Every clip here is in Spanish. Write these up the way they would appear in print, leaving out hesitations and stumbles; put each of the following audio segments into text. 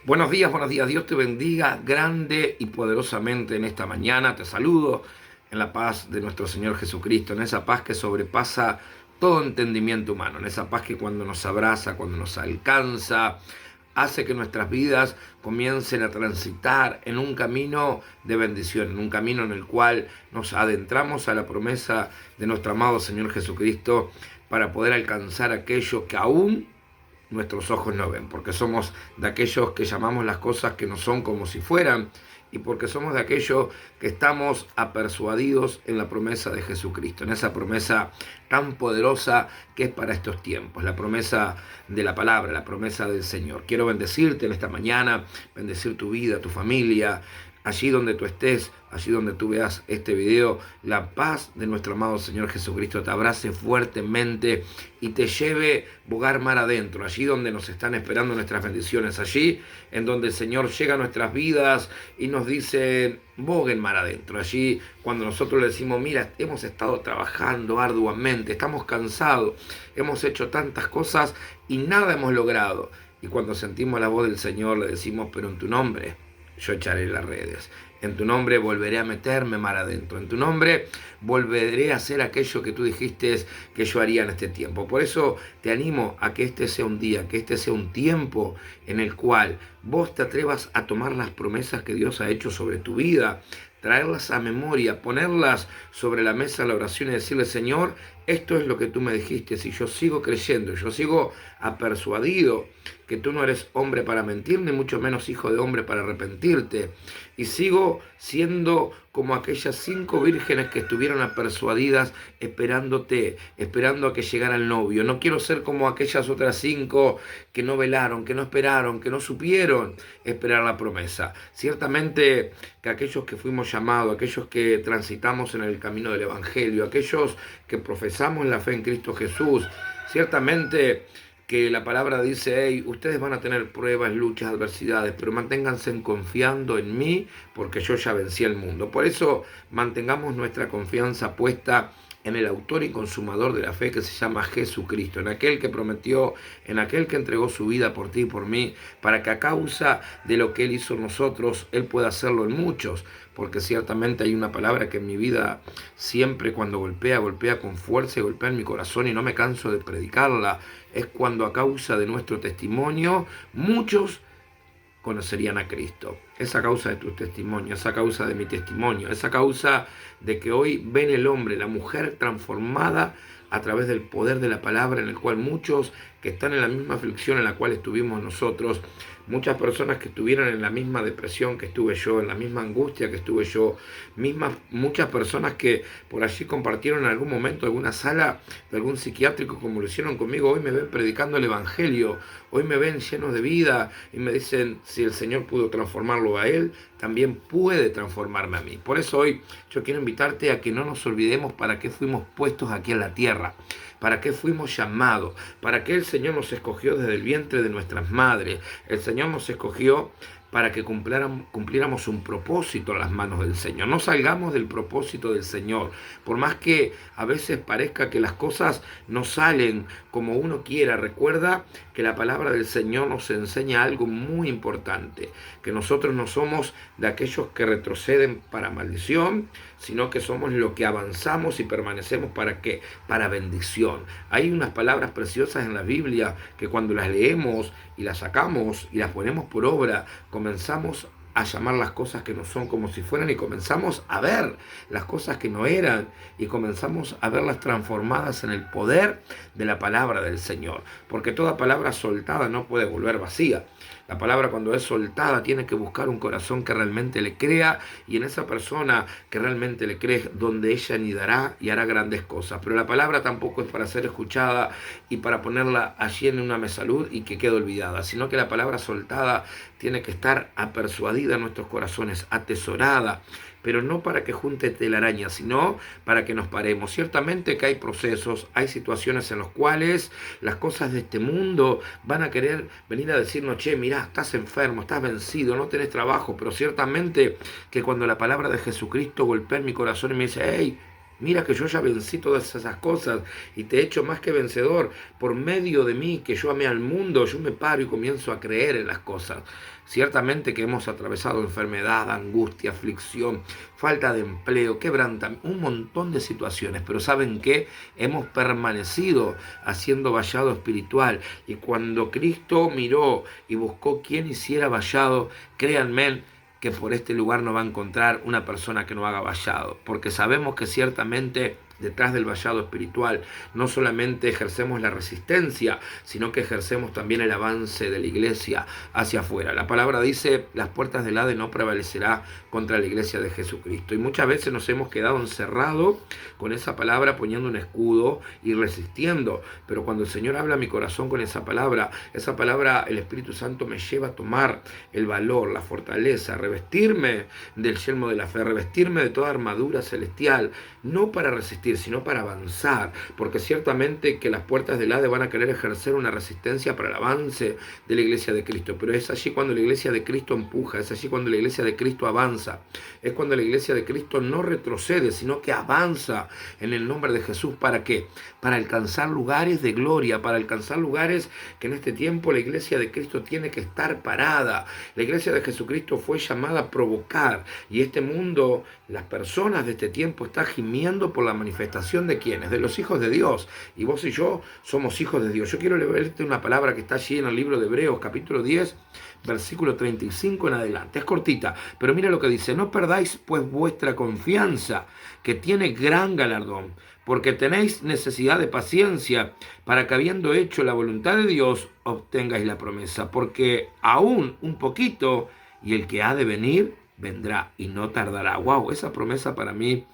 Buenos días, Dios te bendiga grande y poderosamente en esta mañana. Te saludo en la paz de nuestro Señor Jesucristo, en esa paz que sobrepasa todo entendimiento humano, en esa paz que cuando nos abraza, cuando nos alcanza, hace que nuestras vidas comiencen a transitar en un camino de bendición, en un camino en el cual nos adentramos a la promesa de nuestro amado Señor Jesucristo para poder alcanzar aquello que aún nuestros ojos no ven, porque somos de aquellos que llamamos las cosas que no son como si fueran, y porque somos de aquellos que estamos apersuadidos en la promesa de Jesucristo, en esa promesa tan poderosa que es para estos tiempos, la promesa de la palabra, la promesa del Señor. Quiero bendecirte en esta mañana, bendecir tu vida, tu familia, allí donde tú estés, allí donde tú veas este video, la paz de nuestro amado Señor Jesucristo te abrace fuertemente y te lleve bogar mar adentro, allí donde nos están esperando nuestras bendiciones, allí en donde el Señor llega a nuestras vidas y nos dice, boguen mar adentro, allí cuando nosotros le decimos, mira, hemos estado trabajando arduamente, estamos cansados, hemos hecho tantas cosas y nada hemos logrado. Y cuando sentimos la voz del Señor le decimos, pero en tu nombre yo echaré las redes. En tu nombre volveré a meterme mar adentro. En tu nombre volveré a hacer aquello que tú dijiste que yo haría en este tiempo. Por eso te animo a que este sea un día, que este sea un tiempo en el cual vos te atrevas a tomar las promesas que Dios ha hecho sobre tu vida, traerlas a memoria, ponerlas sobre la mesa de la oración y decirle, Señor, esto es lo que tú me dijiste, si yo sigo creyendo, yo sigo apersuadido que tú no eres hombre para mentir, ni mucho menos hijo de hombre para arrepentirte, y sigo siendo como aquellas 5 vírgenes que estuvieron apersuadidas esperándote, esperando a que llegara el novio. No quiero ser como aquellas otras 5 que no velaron, que no esperaron, que no supieron esperar la promesa. Ciertamente que aquellos que fuimos llamados, aquellos que transitamos en el camino del Evangelio, aquellos que profesamos la fe en Cristo Jesús, ciertamente que la palabra dice, hey, ustedes van a tener pruebas, luchas, adversidades, pero manténganse confiando en mí, porque yo ya vencí el mundo. Por eso mantengamos nuestra confianza puesta en el autor y consumador de la fe que se llama Jesucristo, en aquel que prometió, en aquel que entregó su vida por ti y por mí, para que a causa de lo que Él hizo en nosotros, Él pueda hacerlo en muchos, porque ciertamente hay una palabra que en mi vida siempre cuando golpea con fuerza y golpea en mi corazón y no me canso de predicarla, es cuando a causa de nuestro testimonio, muchos conocerían a Cristo. Esa causa de tu testimonio, esa causa de mi testimonio, esa causa de que hoy ven el hombre, la mujer transformada a través del poder de la palabra, en el cual muchos que están en la misma aflicción en la cual estuvimos nosotros, muchas personas que estuvieron en la misma depresión que estuve yo, en la misma angustia que estuve yo, muchas personas que por allí compartieron en algún momento alguna sala de algún psiquiátrico como lo hicieron conmigo, hoy me ven predicando el Evangelio, hoy me ven llenos de vida y me dicen, si el Señor pudo transformarlo a él, también puede transformarme a mí. Por eso hoy yo quiero invitarte a que no nos olvidemos para qué fuimos puestos aquí en la tierra, para qué fuimos llamados, para qué el Señor nos escogió desde el vientre de nuestras madres. El Señor nos escogió para que cumpliéramos un propósito en las manos del Señor. No salgamos del propósito del Señor. Por más que a veces parezca que las cosas no salen como uno quiera, recuerda que la palabra del Señor nos enseña algo muy importante, que nosotros no somos de aquellos que retroceden para maldición, sino que somos los que avanzamos y permanecemos para ¿qué? Para bendición. Hay unas palabras preciosas en la Biblia que cuando las leemos y las sacamos y las ponemos por obra, comenzamos a llamar las cosas que no son como si fueran y comenzamos a ver las cosas que no eran y comenzamos a verlas transformadas en el poder de la palabra del Señor, porque toda palabra soltada no puede volver vacía. La palabra cuando es soltada tiene que buscar un corazón que realmente le crea, y en esa persona que realmente le cree donde ella anidará y hará grandes cosas. Pero la palabra tampoco es para ser escuchada y para ponerla allí en una mesalud y que quede olvidada, sino que la palabra soltada tiene que estar apersuadida en nuestros corazones, atesorada, pero no para que junte telaraña, sino para que nos paremos. Ciertamente que hay procesos, hay situaciones en las cuales las cosas de este mundo van a querer venir a decirnos, che, mirá, estás enfermo, estás vencido, no tenés trabajo, pero ciertamente que cuando la palabra de Jesucristo golpea en mi corazón y me dice, hey, Mira que yo ya vencí todas esas cosas y te he hecho más que vencedor. Por medio de mí, que yo amé al mundo, yo me paro y comienzo a creer en las cosas. Ciertamente que hemos atravesado enfermedad, angustia, aflicción, falta de empleo, quebrantamiento, un montón de situaciones. Pero ¿saben qué? Hemos permanecido haciendo vallado espiritual. Y cuando Cristo miró y buscó quién hiciera vallado, créanme que por este lugar no va a encontrar una persona que no haga vallado, porque sabemos que ciertamente detrás del vallado espiritual no solamente ejercemos la resistencia, sino que ejercemos también el avance de la iglesia hacia afuera. La palabra dice, las puertas del Hades no prevalecerá contra la iglesia de Jesucristo. Y muchas veces nos hemos quedado encerrados con esa palabra, poniendo un escudo y resistiendo. Pero cuando el Señor habla a mi corazón con esa palabra, el Espíritu Santo me lleva a tomar el valor, la fortaleza, revestirme del yelmo de la fe, revestirme de toda armadura celestial, no para resistir, sino para avanzar, porque ciertamente que las puertas del Hades van a querer ejercer una resistencia para el avance de la iglesia de Cristo, pero es allí cuando la iglesia de Cristo empuja, es allí cuando la iglesia de Cristo avanza, es cuando la iglesia de Cristo no retrocede, sino que avanza en el nombre de Jesús. ¿Para qué? Para alcanzar lugares de gloria, para alcanzar lugares que en este tiempo la iglesia de Cristo tiene que estar parada. La iglesia de Jesucristo fue llamada a provocar, y este mundo, las personas de este tiempo están gimiendo por la manifestación de ¿quiénes? De los hijos de Dios. Y vos y yo somos hijos de Dios. Yo quiero leerte una palabra que está allí en el libro de Hebreos, capítulo 10, versículo 35 en adelante. Es cortita, pero mira lo que dice: no perdáis pues vuestra confianza, que tiene gran galardón, porque tenéis necesidad de paciencia, para que habiendo hecho la voluntad de Dios, obtengáis la promesa. Porque aún un poquito, y el que ha de venir, vendrá y no tardará. Wow, esa promesa para mí,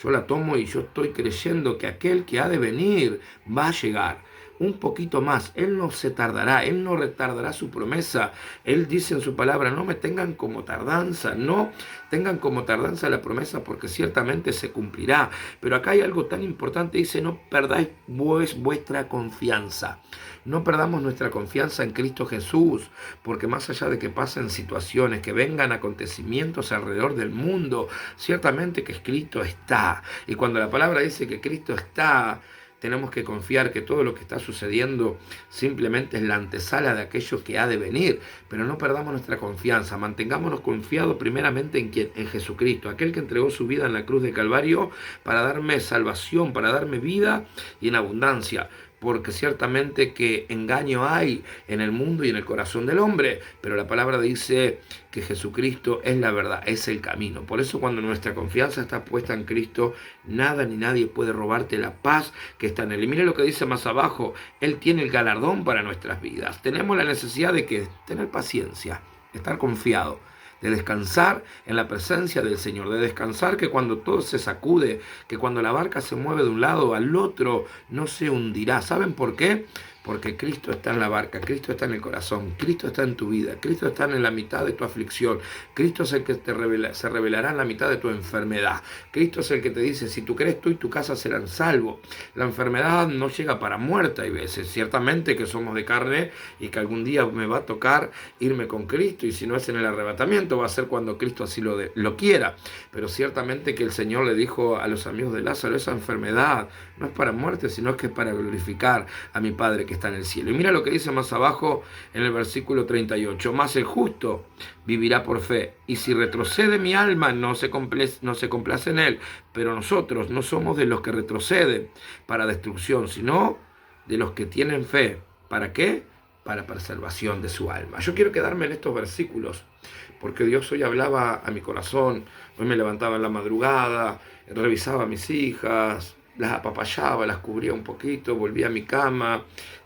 yo la tomo y yo estoy creyendo que aquel que ha de venir va a llegar. Un poquito más, Él no se tardará, Él no retardará su promesa. Él dice en su palabra: no me tengan como tardanza, no tengan como tardanza la promesa, porque ciertamente se cumplirá. Pero acá hay algo tan importante, dice: no perdáis vuestra confianza. No perdamos nuestra confianza en Cristo Jesús, porque más allá de que pasen situaciones, que vengan acontecimientos alrededor del mundo, ciertamente que Cristo está. Y cuando la palabra dice que Cristo está, tenemos que confiar que todo lo que está sucediendo simplemente es la antesala de aquello que ha de venir. Pero no perdamos nuestra confianza, mantengámonos confiados primeramente en quién, en Jesucristo, aquel que entregó su vida en la cruz de Calvario para darme salvación, para darme vida y en abundancia. Porque ciertamente que engaño hay en el mundo y en el corazón del hombre, pero la palabra dice que Jesucristo es la verdad, es el camino. Por eso cuando nuestra confianza está puesta en Cristo, nada ni nadie puede robarte la paz que está en Él. Y mire lo que dice más abajo: Él tiene el galardón para nuestras vidas. Tenemos la necesidad de tener paciencia, estar confiado, de descansar en la presencia del Señor, de descansar que cuando todo se sacude, que cuando la barca se mueve de un lado al otro, no se hundirá. ¿Saben por qué? Porque Cristo está en la barca, Cristo está en el corazón, Cristo está en tu vida, Cristo está en la mitad de tu aflicción, Cristo es el que se revelará en la mitad de tu enfermedad. Cristo es el que te dice: si tú crees, tú y tu casa serán salvos. La enfermedad no llega para muerta, hay veces, ciertamente que somos de carne y que algún día me va a tocar irme con Cristo, y si no es en el arrebatamiento, va a ser cuando Cristo así lo quiera. Pero ciertamente que el Señor le dijo a los amigos de Lázaro: esa enfermedad no es para muerte, sino que es para glorificar a mi Padre que está en el cielo. Y mira lo que dice más abajo en el versículo 38: mas el justo vivirá por fe, y si retrocede mi alma, no se complace en él. Pero nosotros no somos de los que retroceden para destrucción, sino de los que tienen fe. ¿Para qué? Para preservación de su alma. Yo quiero quedarme en estos versículos, porque Dios hoy hablaba a mi corazón. Hoy me levantaba en la madrugada, revisaba a mis hijas, las apapachaba, las cubría un poquito, volvía a mi cama,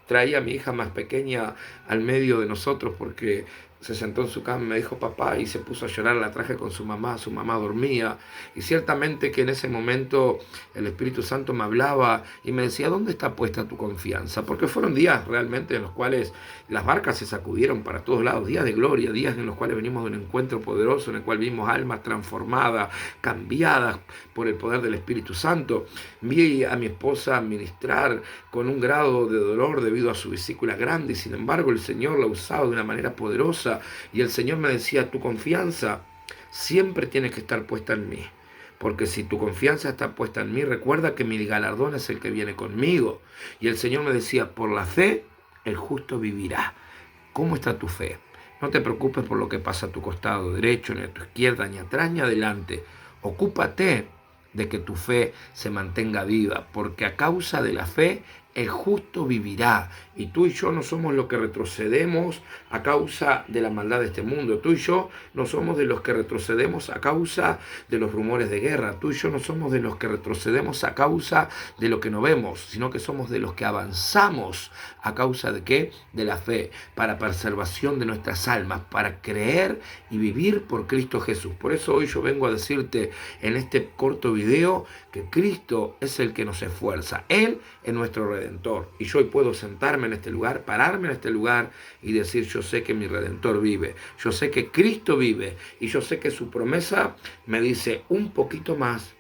traía a mi hija más pequeña al medio de nosotros porque se sentó en su cama y me dijo papá, y se puso a llorar. La traje con su mamá dormía, y ciertamente que en ese momento el Espíritu Santo me hablaba y me decía: ¿dónde está puesta tu confianza? Porque fueron días realmente en los cuales las barcas se sacudieron para todos lados, días de gloria, días en los cuales venimos de un encuentro poderoso, en el cual vimos almas transformadas, cambiadas por el poder del Espíritu Santo. Vi a mi esposa ministrar con un grado de dolor debido a su vesícula grande, y sin embargo el Señor la usaba de una manera poderosa. Y el Señor me decía: tu confianza siempre tiene que estar puesta en mí, porque si tu confianza está puesta en mí, recuerda que mi galardón es el que viene conmigo. Y el Señor me decía, por la fe, el justo vivirá. ¿Cómo está tu fe? No te preocupes por lo que pasa a tu costado derecho, ni a tu izquierda, ni atrás, ni adelante. Ocúpate de que tu fe se mantenga viva, porque a causa de la fe el justo vivirá. Y tú y yo no somos los que retrocedemos a causa de la maldad de este mundo. Tú y yo no somos de los que retrocedemos a causa de los rumores de guerra. Tú y yo no somos de los que retrocedemos a causa de lo que no vemos, sino que somos de los que avanzamos a causa de ¿qué? De la fe, para preservación de nuestras almas, para creer y vivir por Cristo Jesús. Por eso hoy yo vengo a decirte en este corto video que Cristo es el que nos esfuerza. Él es nuestro Redentor. Y yo hoy puedo sentarme en este lugar, pararme en este lugar y decir, yo sé que mi Redentor vive. Yo sé que Cristo vive. Y yo sé que su promesa me dice un poquito más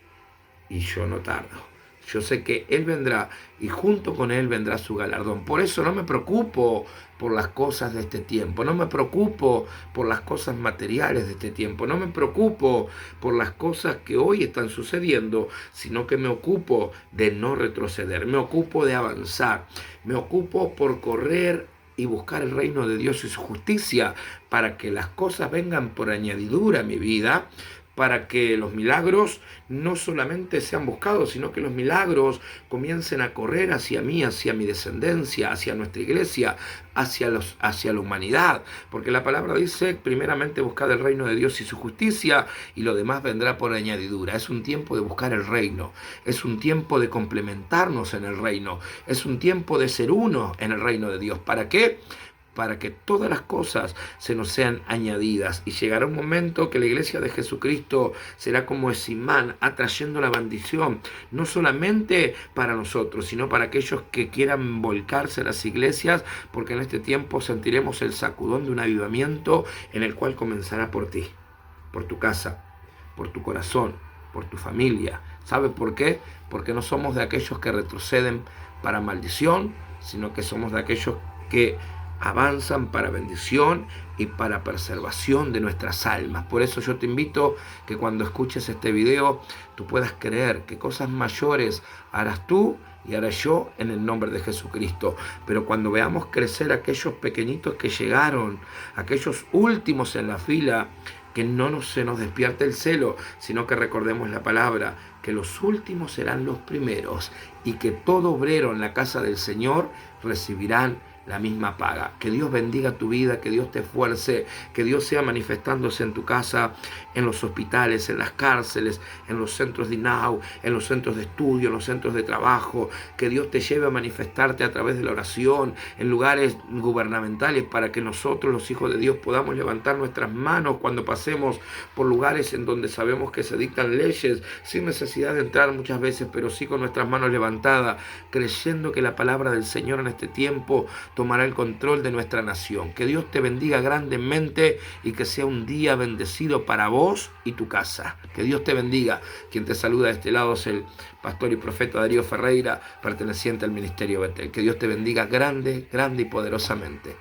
y yo no tardo. Yo sé que Él vendrá y junto con Él vendrá su galardón. Por eso no me preocupo por las cosas de este tiempo. No me preocupo por las cosas materiales de este tiempo. No me preocupo por las cosas que hoy están sucediendo, sino que me ocupo de no retroceder. Me ocupo de avanzar. Me ocupo por correr y buscar el reino de Dios y su justicia para que las cosas vengan por añadidura a mi vida, para que los milagros no solamente sean buscados, sino que los milagros comiencen a correr hacia mí, hacia mi descendencia, hacia nuestra iglesia, hacia la humanidad. Porque la palabra dice, primeramente buscad el reino de Dios y su justicia, y lo demás vendrá por añadidura. Es un tiempo de buscar el reino, es un tiempo de complementarnos en el reino, es un tiempo de ser uno en el reino de Dios. ¿Para qué? Para que todas las cosas se nos sean añadidas. Y llegará un momento que la iglesia de Jesucristo será como ese imán atrayendo la bendición, no solamente para nosotros, sino para aquellos que quieran volcarse a las iglesias, porque en este tiempo sentiremos el sacudón de un avivamiento en el cual comenzará por ti, por tu casa, por tu corazón, por tu familia. ¿Sabes por qué? Porque no somos de aquellos que retroceden para maldición, sino que somos de aquellos que avanzan para bendición y para preservación de nuestras almas. Por eso yo te invito que cuando escuches este video tú puedas creer que cosas mayores harás tú y haré yo en el nombre de Jesucristo. Pero cuando veamos crecer aquellos pequeñitos que llegaron, aquellos últimos en la fila, que no se nos despierte el celo, sino que recordemos la palabra, que los últimos serán los primeros y que todo obrero en la casa del Señor recibirán la misma paga. Que Dios bendiga tu vida, que Dios te esfuerce, que Dios sea manifestándose en tu casa, en los hospitales, en las cárceles, en los centros de INAU, en los centros de estudio, en los centros de trabajo. Que Dios te lleve a manifestarte a través de la oración, en lugares gubernamentales, para que nosotros, los hijos de Dios, podamos levantar nuestras manos cuando pasemos por lugares en donde sabemos que se dictan leyes, sin necesidad de entrar muchas veces, pero sí con nuestras manos levantadas, creyendo que la palabra del Señor en este tiempo tomará el control de nuestra nación. Que Dios te bendiga grandemente y que sea un día bendecido para vos y tu casa. Que Dios te bendiga. Quien te saluda de este lado es el pastor y profeta Darío Ferreira, perteneciente al Ministerio Betel. Que Dios te bendiga grande, grande y poderosamente.